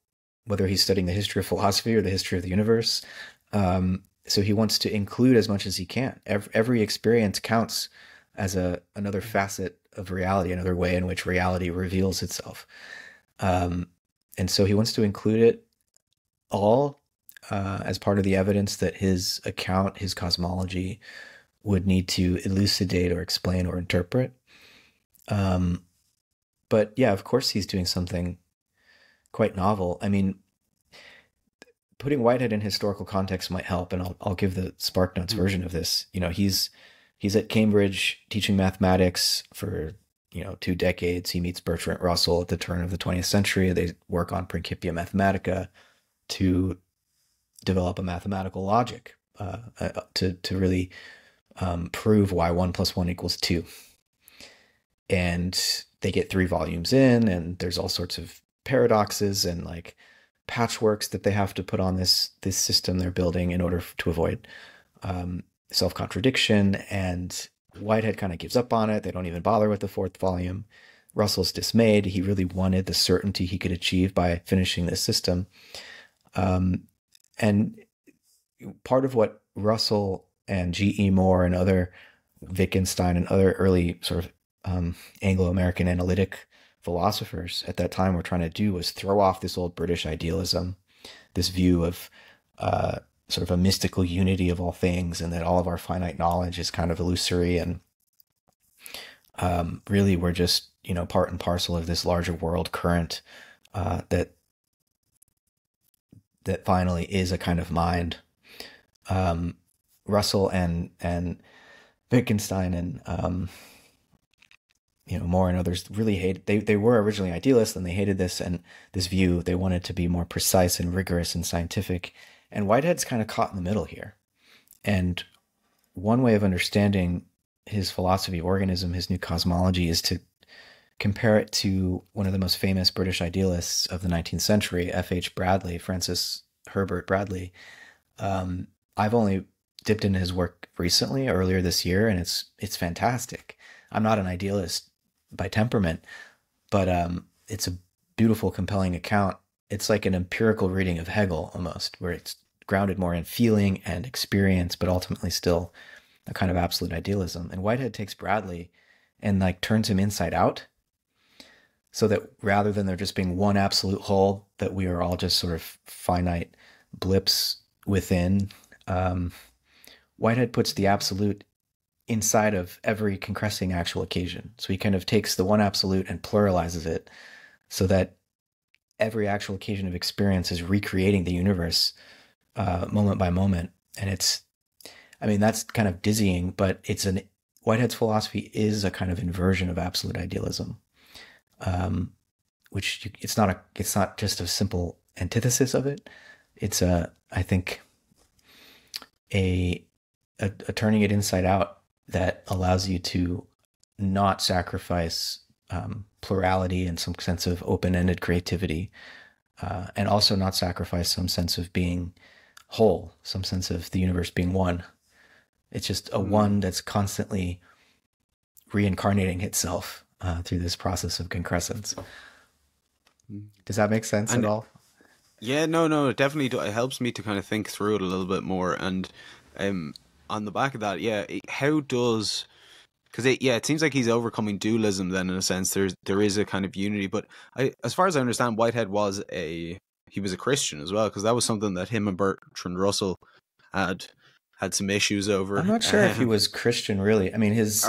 whether he's studying the history of philosophy or the history of the universe. So he wants to include as much as he can. Every experience counts as another facet of reality, another way in which reality reveals itself. And so he wants to include it all as part of the evidence that his account, his cosmology, would need to elucidate or explain or interpret. But yeah, of course he's doing something quite novel. I mean, putting Whitehead in historical context might help, and I'll give the SparkNotes version of this. He's at Cambridge teaching mathematics for 2 decades. He meets Bertrand Russell at the turn of the 20th century. They work on Principia Mathematica to develop a mathematical logic to really prove why 1 + 1 = 2. And they get 3 volumes in, and there's all sorts of paradoxes and like patchworks that they have to put on this system they're building in order to avoid self-contradiction. And Whitehead kind of gives up on it. They don't even bother with the fourth volume. Russell's dismayed. He really wanted the certainty he could achieve by finishing this system. And part of what Russell and G.E. Moore and other Wittgenstein and other early sort of Anglo-American analytic philosophers at that time were trying to do was throw off this old British idealism, this view of sort of a mystical unity of all things, and that all of our finite knowledge is kind of illusory, and really we're just, you know, part and parcel of this larger world current that finally is a kind of mind. Russell and Wittgenstein and you know, Moore and others really hated. They were originally idealists, and they hated this view. They wanted to be more precise and rigorous and scientific. And Whitehead's kind of caught in the middle here. And one way of understanding his philosophy of organism, his new cosmology, is to compare it to one of the most famous British idealists of the 19th century, F.H. Bradley, Francis Herbert Bradley. I've only dipped into his work recently, earlier this year, and it's fantastic. I'm not an idealist by temperament, but it's a beautiful, compelling account. It's like an empirical reading of Hegel almost, where it's grounded more in feeling and experience, but ultimately still a kind of absolute idealism. And Whitehead takes Bradley and like turns him inside out, so that rather than there just being one absolute whole, that we are all just sort of finite blips within, Whitehead puts the absolute inside of every concressing actual occasion. So he kind of takes the one absolute and pluralizes it, so that every actual occasion of experience is recreating the universe moment by moment. And that's kind of dizzying, but Whitehead's philosophy is a kind of inversion of absolute idealism, which it's not just a simple antithesis of it. It's I think a turning it inside out that allows you to not sacrifice plurality and some sense of open-ended creativity, and also not sacrifice some sense of being whole, some sense of the universe being one. It's just a one that's constantly reincarnating itself through this process of concrescence. Does that make sense at all? Yeah, no, it definitely it helps me to kind of think through it a little bit more. And on the back of that, how does... Because it seems like he's overcoming dualism then, in a sense. There is a kind of unity. But as far as I understand, Whitehead was a Christian as well, because that was something that him and Bertrand Russell had some issues over. I'm not sure if he was Christian, really. I mean, his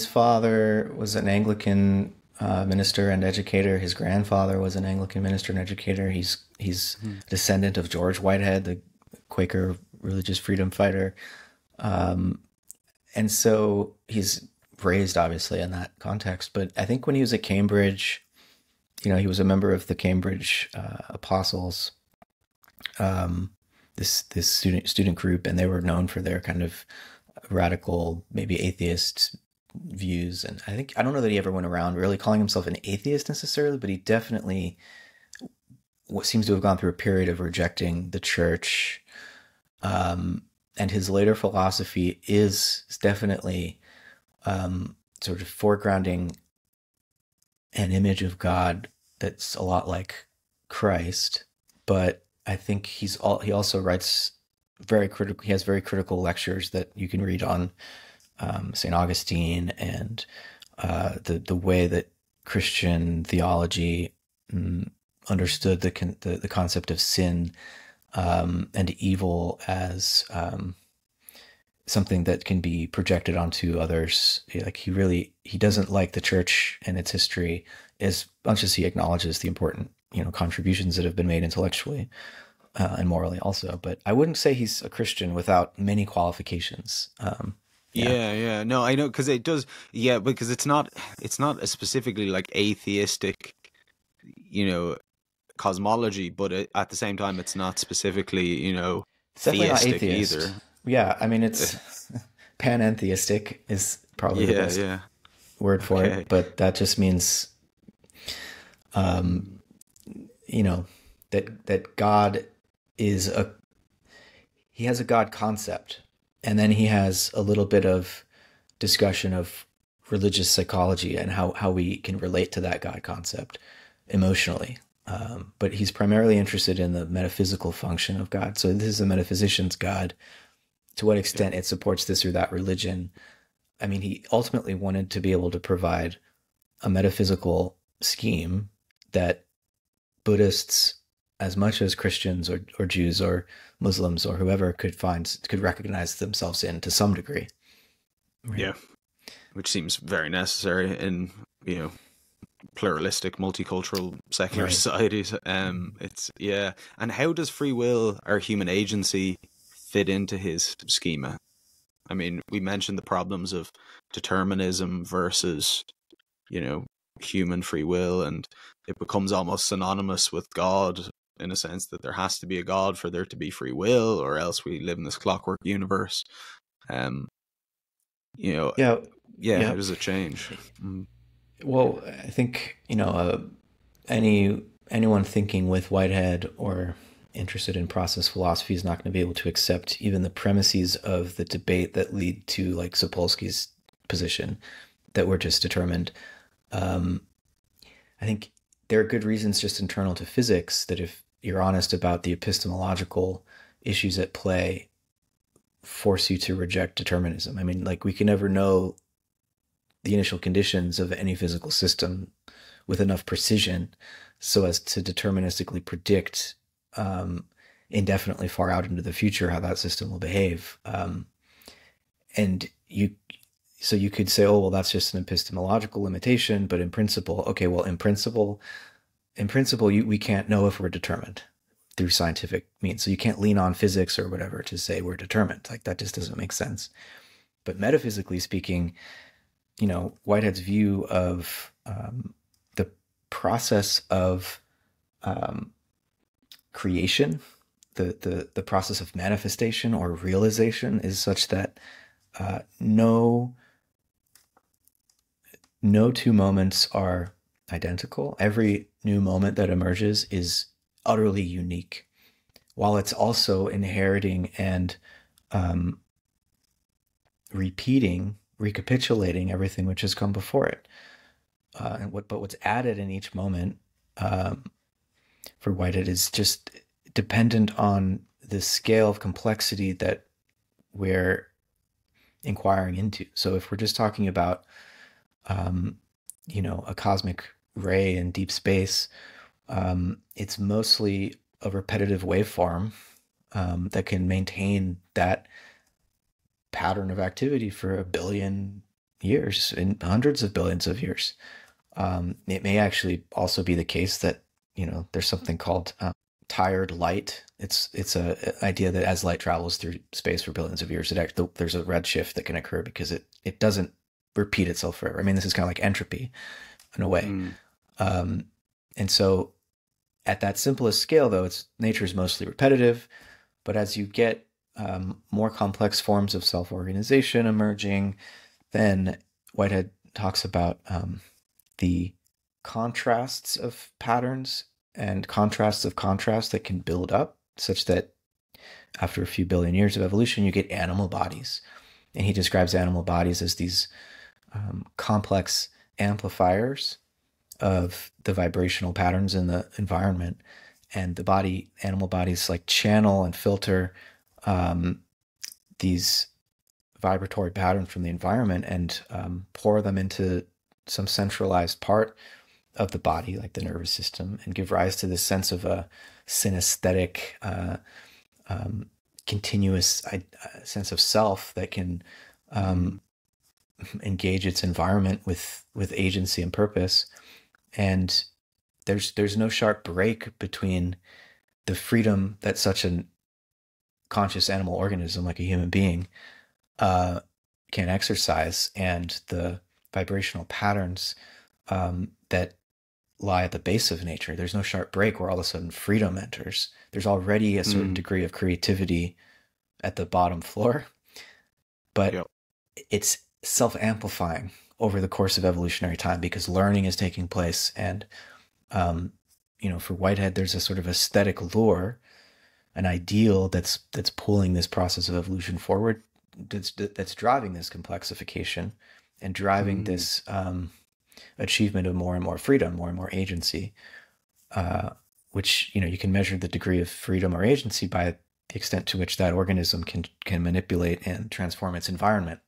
father was an Anglican minister and educator. His grandfather was an Anglican minister and educator. He's a descendant of George Whitehead, the Quaker religious freedom fighter. And so he's raised, obviously, in that context. But I think when he was at Cambridge, you know, he was a member of the Cambridge Apostles, this student group, and they were known for their kind of radical, maybe atheist views. And I don't know that he ever went around really calling himself an atheist necessarily, but he definitely seems to have gone through a period of rejecting the church. And his later philosophy is definitely sort of foregrounding an image of God that's a lot like Christ. But I think he also writes very critical. He has very critical lectures that you can read on St. Augustine and the way that Christian theology understood the concept of sin and evil as something that can be projected onto others. Like he doesn't like the church and its history as much as he acknowledges the important, you know, contributions that have been made intellectually and morally also. But I wouldn't say he's a Christian without many qualifications. Yeah. No, I know, because it does. Yeah, because it's not a specifically like atheistic, you know, cosmology, but at the same time, it's not specifically, you know, it's definitely not theistic atheist either. Yeah, I mean, it's panentheistic is probably the best word for it, but that just means You know, that God is he has a God concept, and then he has a little bit of discussion of religious psychology and how we can relate to that God concept emotionally. But he's primarily interested in the metaphysical function of God. So this is a metaphysician's God. To what extent it supports this or that religion. I mean, he ultimately wanted to be able to provide a metaphysical scheme that Buddhists, as much as Christians or Jews or Muslims or whoever could recognize themselves in to some degree. Right? Yeah, which seems very necessary in, pluralistic, multicultural, secular societies. It's And how does free will or human agency fit into his schema? I mean, we mentioned the problems of determinism versus, human free will, and it becomes almost synonymous with God in a sense that there has to be a God for there to be free will, or else we live in this clockwork universe. How does it change? Well, I think, anyone thinking with Whitehead or interested in process philosophy is not going to be able to accept even the premises of the debate that lead to like Sapolsky's position that we're just determined. I think there are good reasons just internal to physics that if you're honest about the epistemological issues at play, force you to reject determinism. I mean, like we can never know the initial conditions of any physical system with enough precision so as to deterministically predict indefinitely far out into the future how that system will behave. So you could say, oh, well, that's just an epistemological limitation, but in principle, okay, well, in principle, we can't know if we're determined through scientific means. So you can't lean on physics or whatever to say we're determined. Like that just doesn't make sense. But metaphysically speaking, Whitehead's view of the process of creation, the process of manifestation or realization is such that no two moments are identical. Every new moment that emerges is utterly unique, while it's also inheriting and recapitulating everything which has come before it. But what's added in each moment for Whitehead is just dependent on the scale of complexity that we're inquiring into. So if we're just talking about a cosmic ray in deep space, it's mostly a repetitive waveform that can maintain that pattern of activity for 1 billion years, in hundreds of billions of years. It may actually also be the case that there's something called tired light. It's a idea that as light travels through space for billions of years, there's a redshift that can occur because it doesn't repeat itself forever. I mean, this is kind of like entropy in a way. And so at that simplest scale, though, nature is mostly repetitive. But as you get more complex forms of self-organization emerging, then Whitehead talks about the contrasts of patterns and contrasts of contrast that can build up such that after a few billion years of evolution, you get animal bodies. And he describes animal bodies as these complex amplifiers of the vibrational patterns in the environment. And animal bodies like channel and filter these vibratory patterns from the environment and pour them into some centralized part of the body, like the nervous system, and give rise to this sense of a synesthetic, continuous sense of self that can engage its environment with agency and purpose. And there's no sharp break between the freedom that such a conscious animal organism, like a human being, can exercise and the vibrational patterns that lie at the base of nature. There's no sharp break where all of a sudden freedom enters. There's already a certain degree of creativity at the bottom floor, but it's self-amplifying over the course of evolutionary time, because learning is taking place. And, for Whitehead, there's a sort of aesthetic lure, an ideal that's pulling this process of evolution forward, that's driving this complexification and driving this achievement of more and more freedom, more and more agency, which, you can measure the degree of freedom or agency by the extent to which that organism can manipulate and transform its environment.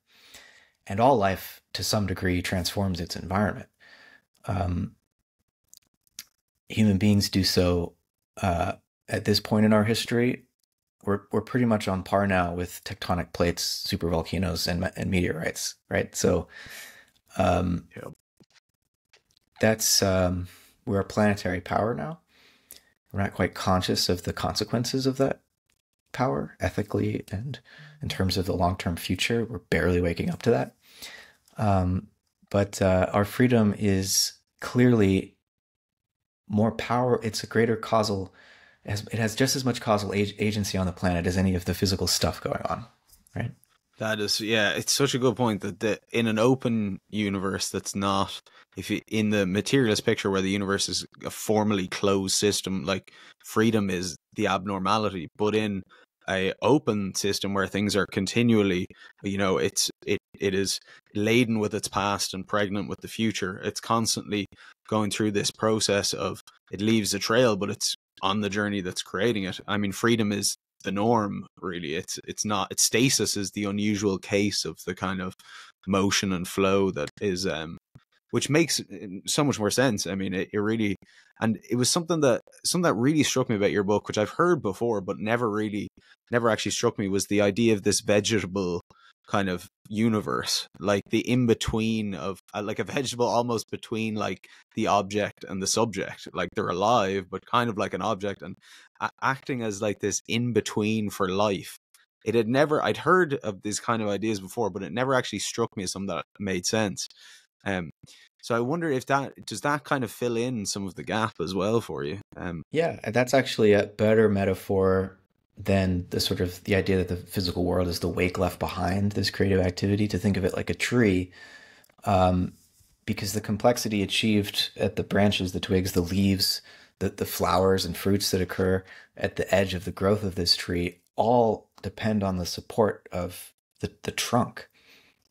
And all life, to some degree, transforms its environment. Human beings do so at this point in our history. We're pretty much on par now with tectonic plates, supervolcanoes, and meteorites, right? So that's we're a planetary power now. We're not quite conscious of the consequences of that power ethically, and in terms of the long-term future, we're barely waking up to that. But our freedom is clearly more power. It's a greater causal. It has just as much causal agency on the planet as any of the physical stuff going on, right? That is, yeah, it's such a good point that in an open universe that's not, in the materialist picture where the universe is a formally closed system, like freedom is the abnormality, but in a open system where things are continually, it is laden with its past and pregnant with the future. It's constantly going through this process of, it leaves a trail, but it's on the journey that's creating it. I mean, freedom is the norm, really. It's not. It's stasis is the unusual case of the kind of motion and flow that is, which makes so much more sense. I mean, it really, and it was something that really struck me about your book, which I've heard before, but never actually struck me, was the idea of this vegetable kind of universe, like the in-between of, like a vegetable almost between like the object and the subject, like they're alive but kind of like an object, and acting as like this in-between for life. I'd heard of these kind of ideas before, but it never actually struck me as something that made sense. So I wonder if does that kind of fill in some of the gap as well for you? Yeah, that's actually a better metaphor than the idea that the physical world is the wake left behind this creative activity, to think of it like a tree, because the complexity achieved at the branches, the twigs, the leaves, the flowers and fruits that occur at the edge of the growth of this tree all depend on the support of the trunk,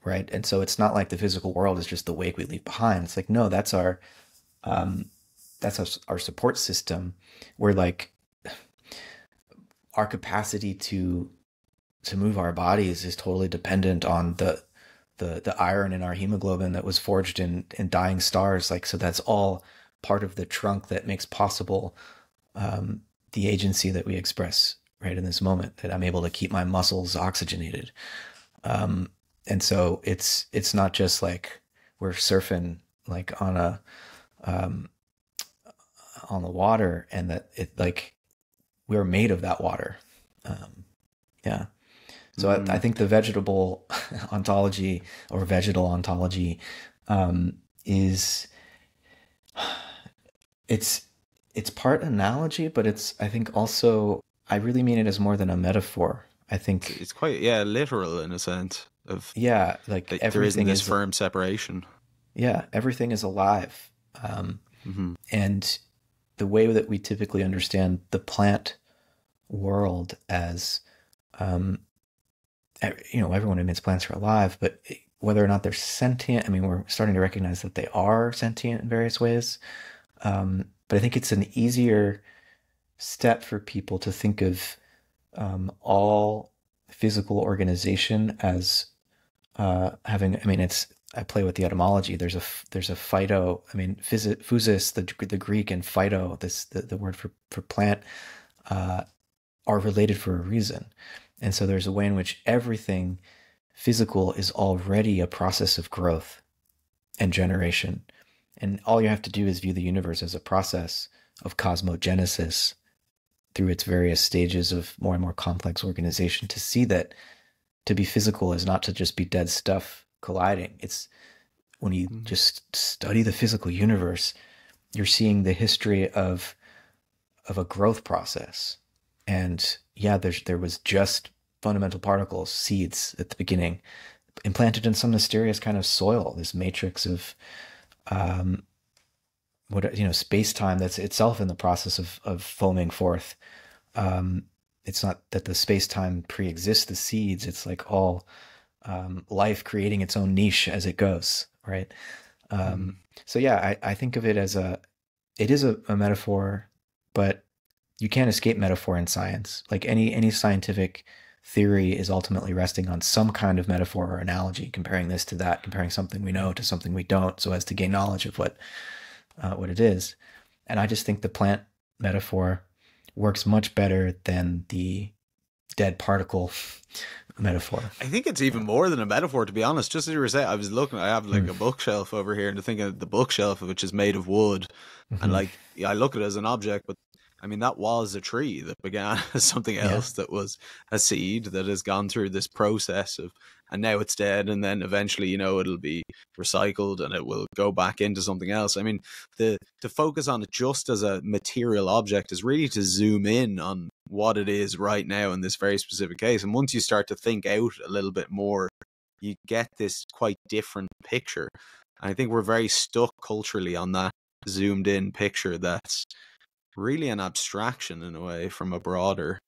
right? And so it's not like the physical world is just the wake we leave behind. It's like, no, that's our support system. We're like, our capacity to move our bodies is totally dependent on the iron in our hemoglobin that was forged in dying stars. Like, so that's all part of the trunk that makes possible the agency that we express right in this moment, that I'm able to keep my muscles oxygenated. And so it's not just like we're surfing like on the water, and that it like we're made of that water. Yeah. So I think the vegetable ontology or vegetal ontology is it's part analogy, but I think also, I really mean it as more than a metaphor. I think it's quite literal in a sense of like there isn't this firm separation. Yeah, everything is alive, and the way that we typically understand the plant world as, everyone admits plants are alive, but whether or not they're sentient, I mean, we're starting to recognize that they are sentient in various ways. But I think it's an easier step for people to think of all physical organization as having, I mean, I play with the etymology. There's a phyto, I mean, physis, the Greek, and phyto, the word for plant, are related for a reason. And so there's a way in which everything physical is already a process of growth and generation. And all you have to do is view the universe as a process of cosmogenesis through its various stages of more and more complex organization, to see that to be physical is not to just be dead stuff colliding. It's when you just study the physical universe, you're seeing the history of a growth process. And yeah, there was just fundamental particles, seeds at the beginning. implanted in some mysterious kind of soil, this matrix of space-time that's itself in the process of foaming forth. It's not that the space-time pre-exists the seeds. It's like all life creating its own niche as it goes, right? So yeah, I think of it as it is a metaphor, but you can't escape metaphor in science. Like any scientific theory is ultimately resting on some kind of metaphor or analogy, comparing this to that, comparing something we know to something we don't, so as to gain knowledge of what it is. And I just think the plant metaphor works much better than the dead particle metaphor. I think it's even more than a metaphor, to be honest. Just as you were saying, I was looking, I have like a bookshelf over here, and thinking of the bookshelf, which is made of wood. And like, I look at it as an object, but I mean, that was a tree that began as something else, that was a seed that has gone through this process of, and now it's dead, and then eventually, it'll be recycled and it will go back into something else. I mean, to focus on it just as a material object is really to zoom in on what it is right now in this very specific case. And once you start to think out a little bit more, you get this quite different picture. And I think we're very stuck culturally on that zoomed in picture that's really an abstraction in a way from a broader.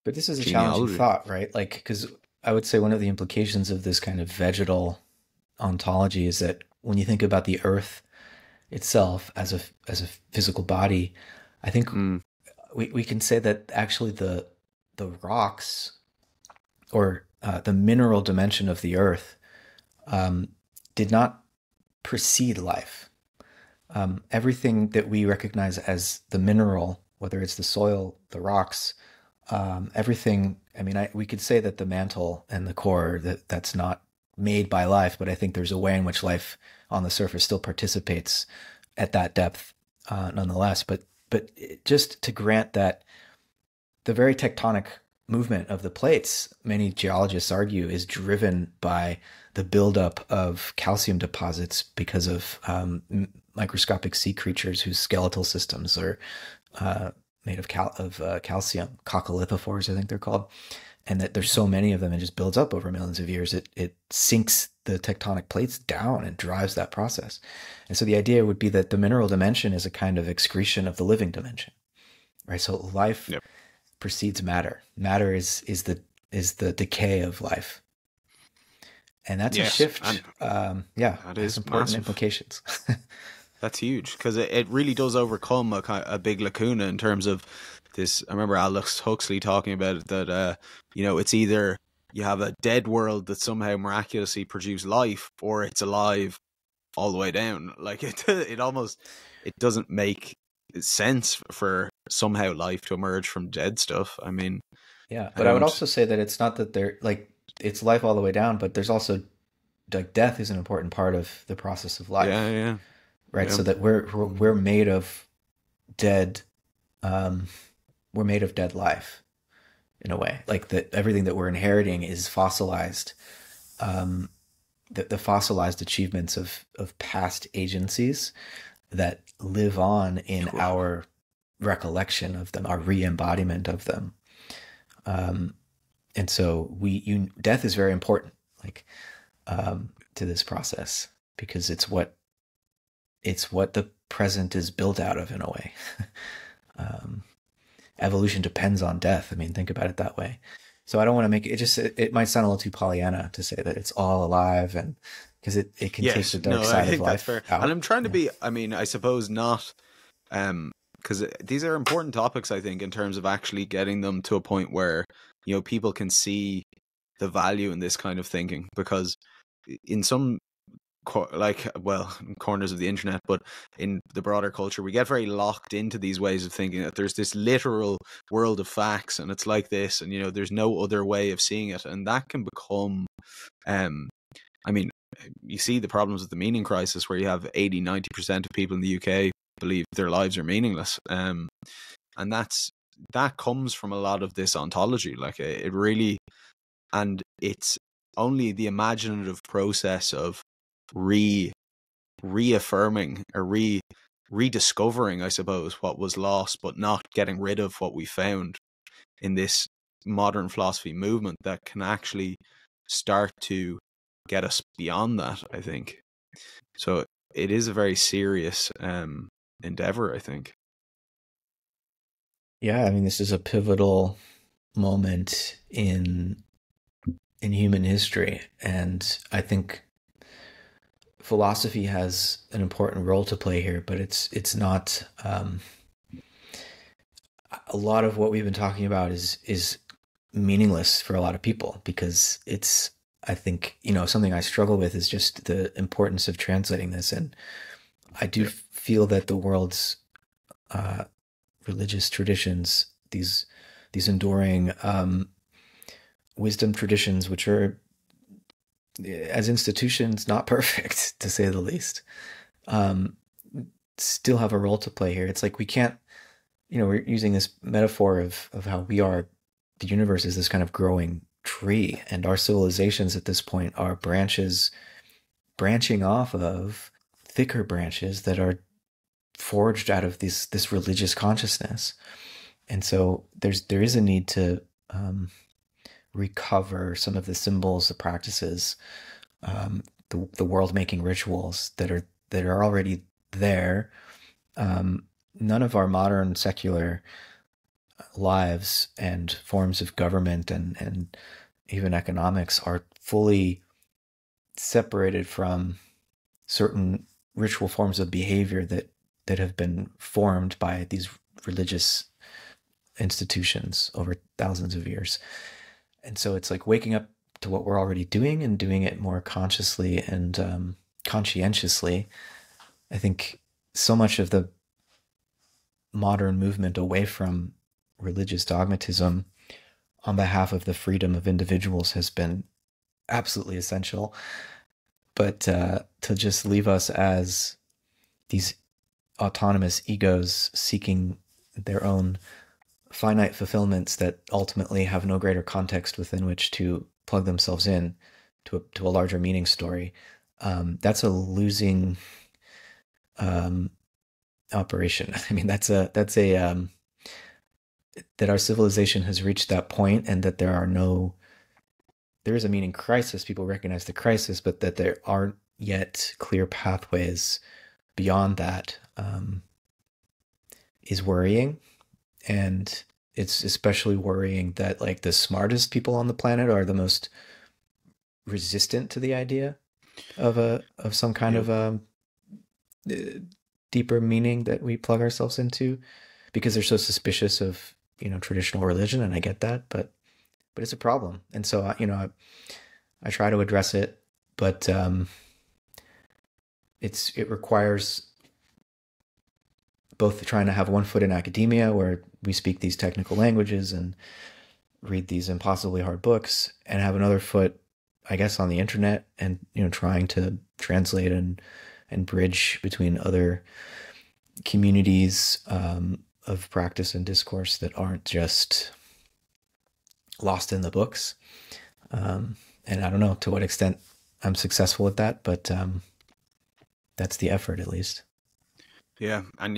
But this is a challenging thought, right? Like, because I would say one of the implications of this kind of vegetal ontology is that when you think about the earth itself as a physical body, I think we can say that actually the rocks, or the mineral dimension of the earth, did not precede life. Everything that we recognize as the mineral, whether it's the soil, the rocks, everything. I mean, we could say that the mantle and the core, that's not made by life, but I think there's a way in which life on the surface still participates at that depth, nonetheless. But just to grant that the very tectonic movement of the plates, many geologists argue, is driven by the buildup of calcium deposits because of microscopic sea creatures whose skeletal systems are made of calcium, coccolithophores, I think they're called, and that there's so many of them, it just builds up over millions of years. It sinks the tectonic plates down and drives that process. And so the idea would be that the mineral dimension is a kind of excretion of the living dimension, right? So life precedes matter. Matter is the decay of life. And that's a shift. That has important massive implications. That's huge, because it really does overcome a big lacuna in terms of this. I remember Aldous Huxley talking about it, that it's either you have a dead world that somehow miraculously produced life, or it's alive all the way down. Like it doesn't make sense for somehow life to emerge from dead stuff. I mean, but I would also say that it's not that they're like it's life all the way down, but there's also like death is an important part of the process of life. Right. So that we're made of dead, we're made of dead life in a way, like that everything that we're inheriting is fossilized, the fossilized achievements of past agencies that live on in our recollection of them, our re-embodiment of them. And so death is very important, like, to this process, because it's what the present is built out of in a way. Evolution depends on death. I mean, think about it that way. So I don't want to make it might sound a little too Pollyanna to say that it's all alive, and because it can take the dark side of life out. And I'm trying to be, I mean, I suppose not, because these are important topics, I think, in terms of actually getting them to a point where, people can see the value in this kind of thinking, because in some corners of the internet, but in the broader culture, we get very locked into these ways of thinking that there's this literal world of facts and it's like this, and there's no other way of seeing it, and that can become I mean, you see the problems with the meaning crisis, where you have 80-90% of people in the UK believe their lives are meaningless, and that comes from a lot of this ontology. Like it really, and it's only the imaginative process of reaffirming or rediscovering, I suppose, what was lost, but not getting rid of what we found in this modern philosophy movement, that can actually start to get us beyond that, I think. So it is a very serious endeavor, I think. Yeah, I mean, this is a pivotal moment in human history, and I think philosophy has an important role to play here, but it's not. A lot of what we've been talking about is meaningless for a lot of people, because it's, I think, something I struggle with is just the importance of translating this, and I do feel that the world's religious traditions, these enduring wisdom traditions, which are, as institutions, not perfect to say the least, still have a role to play here. It's like we can't, we're using this metaphor of how we are, the universe is this kind of growing tree, and our civilizations at this point are branches branching off of thicker branches that are forged out of this religious consciousness. And so there is a need to recover some of the symbols, the practices, the world-making rituals that are already there. None of our modern secular lives and forms of government and even economics are fully separated from certain ritual forms of behavior that have been formed by these religious institutions over thousands of years. And so it's like waking up to what we're already doing and doing it more consciously and conscientiously. I think so much of the modern movement away from religious dogmatism on behalf of the freedom of individuals has been absolutely essential. But to just leave us as these autonomous egos seeking their own finite fulfillments that ultimately have no greater context within which to plug themselves in to a larger meaning story, that's a losing operation. I mean, that's a that our civilization has reached that point, and that there is a meaning crisis. People recognize the crisis, but that there aren't yet clear pathways beyond that is worrying. And it's especially worrying that like the smartest people on the planet are the most resistant to the idea of some kind of deeper meaning that we plug ourselves into, because they're so suspicious of traditional religion. And I get that, but it's a problem. And so I try to address it, but it requires both trying to have one foot in academia, where we speak these technical languages and read these impossibly hard books, and have another foot, I guess, on the internet, and trying to translate and bridge between other communities of practice and discourse that aren't just lost in the books. And I don't know to what extent I'm successful with that, but that's the effort, at least. Yeah, and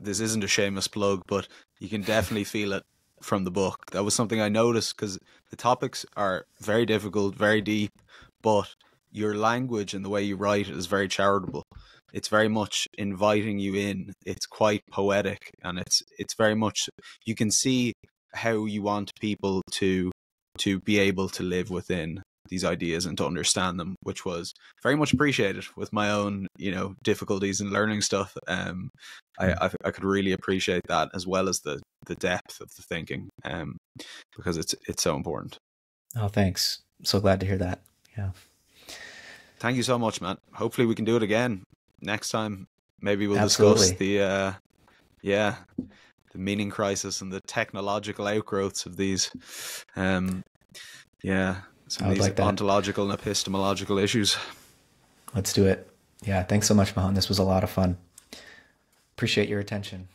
this isn't a shameless plug, but you can definitely feel it from the book. That was something I noticed, because the topics are very difficult, very deep, but your language and the way you write is very charitable. It's very much inviting you in. It's quite poetic, and it's very much, you can see how you want people to be able to live within these ideas and to understand them, which was very much appreciated with my own, difficulties in learning stuff. I could really appreciate that, as well as the depth of the thinking, because it's so important. Oh, thanks. So glad to hear that. Yeah. Thank you so much, man. Hopefully we can do it again next time. Maybe we'll Absolutely. discuss the meaning crisis and the technological outgrowths of these. Some of these ontological and epistemological issues. Let's do it. Yeah, thanks so much, Mahan. This was a lot of fun. Appreciate your attention.